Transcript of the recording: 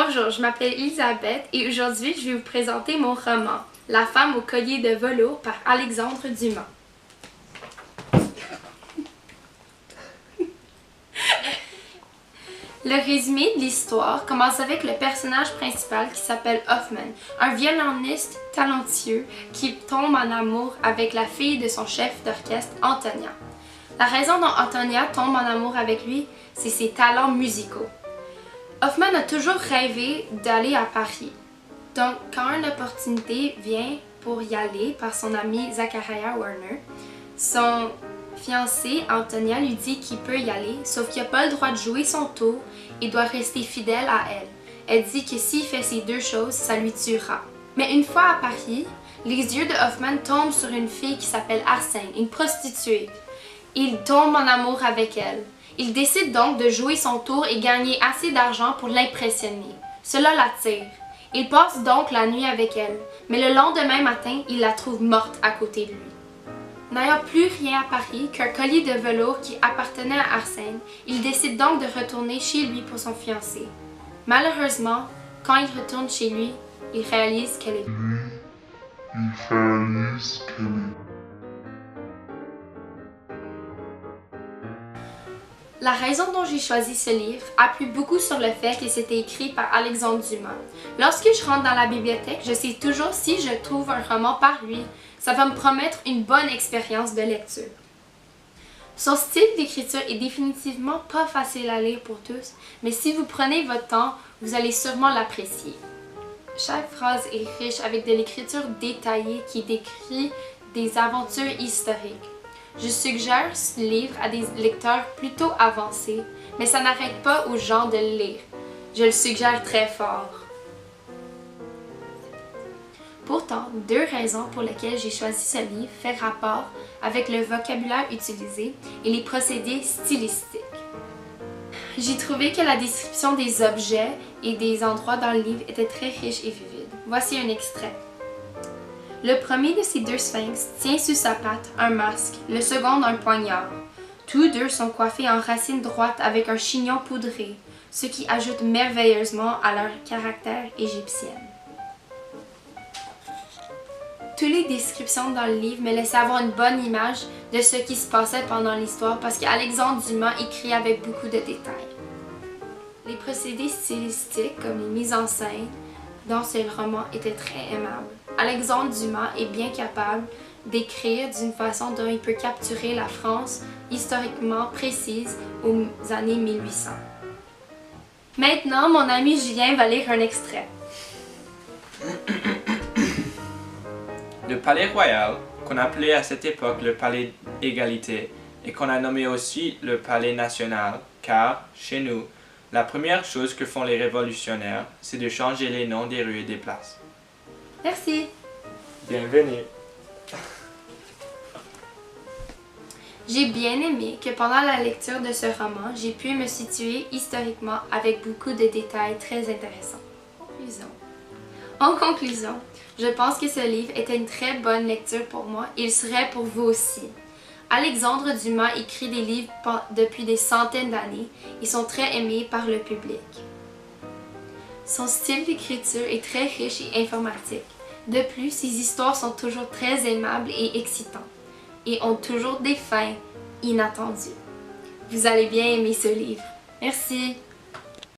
Bonjour, je m'appelle Elisabeth et aujourd'hui je vais vous présenter mon roman La femme au collier de velours par Alexandre Dumas. Le résumé de l'histoire commence avec le personnage principal qui s'appelle Hoffman, un violoniste talentueux qui tombe en amour avec la fille de son chef d'orchestre, Antonia. La raison dont Antonia tombe en amour avec lui, c'est ses talents musicaux. Hoffman a toujours rêvé d'aller à Paris. Donc, quand une opportunité vient pour y aller par son ami Zachariah Werner, son fiancé Antonia lui dit qu'il peut y aller, sauf qu'il n'a pas le droit de jouer son tour et doit rester fidèle à elle. Elle dit que s'il fait ces deux choses, ça lui tuera. Mais une fois à Paris, les yeux de Hoffman tombent sur une fille qui s'appelle Arsène, une prostituée. Il tombe en amour avec elle. Il décide donc de jouer son tour et gagner assez d'argent pour l'impressionner. Cela l'attire. Il passe donc la nuit avec elle, mais le lendemain matin, il la trouve morte à côté de lui. N'ayant plus rien à Paris qu'un collier de velours qui appartenait à Arsène, il décide donc de retourner chez lui pour son fiancé. Malheureusement, quand il retourne chez lui, il réalise qu'elle est... La raison dont j'ai choisi ce livre appuie beaucoup sur le fait que c'était écrit par Alexandre Dumas. Lorsque je rentre dans la bibliothèque, je sais toujours si je trouve un roman par lui, ça va me promettre une bonne expérience de lecture. Son style d'écriture est définitivement pas facile à lire pour tous, mais si vous prenez votre temps, vous allez sûrement l'apprécier. Chaque phrase est riche avec de l'écriture détaillée qui décrit des aventures historiques. Je suggère ce livre à des lecteurs plutôt avancés, mais ça n'arrête pas aux gens de le lire. Je le suggère très fort. Pourtant, deux raisons pour lesquelles j'ai choisi ce livre font rapport avec le vocabulaire utilisé et les procédés stylistiques. J'ai trouvé que la description des objets et des endroits dans le livre était très riche et vivide. Voici un extrait. Le premier de ces deux sphinx tient sous sa patte un masque, le second un poignard. Tous deux sont coiffés en racines droites avec un chignon poudré, ce qui ajoute merveilleusement à leur caractère égyptien. Toutes les descriptions dans le livre me laissaient avoir une bonne image de ce qui se passait pendant l'histoire parce qu'Alexandre Dumas écrit avec beaucoup de détails. Les procédés stylistiques comme les mises en scène dans ce roman étaient très aimables. Alexandre Dumas est bien capable d'écrire d'une façon dont il peut capturer la France historiquement précise aux années 1800. Maintenant, mon ami Julien va lire un extrait. Le palais royal, qu'on appelait à cette époque le palais d'égalité et qu'on a nommé aussi le palais national, car, chez nous, la première chose que font les révolutionnaires, c'est de changer les noms des rues et des places. Merci. Bienvenue. J'ai bien aimé que pendant la lecture de ce roman, j'ai pu me situer historiquement avec beaucoup de détails très intéressants. En conclusion, je pense que ce livre était une très bonne lecture pour moi et il serait pour vous aussi. Alexandre Dumas écrit des livres depuis des centaines d'années et sont très aimés par le public. Son style d'écriture est très riche et informatique. De plus, ses histoires sont toujours très aimables et excitantes et ont toujours des fins inattendues. Vous allez bien aimer ce livre. Merci!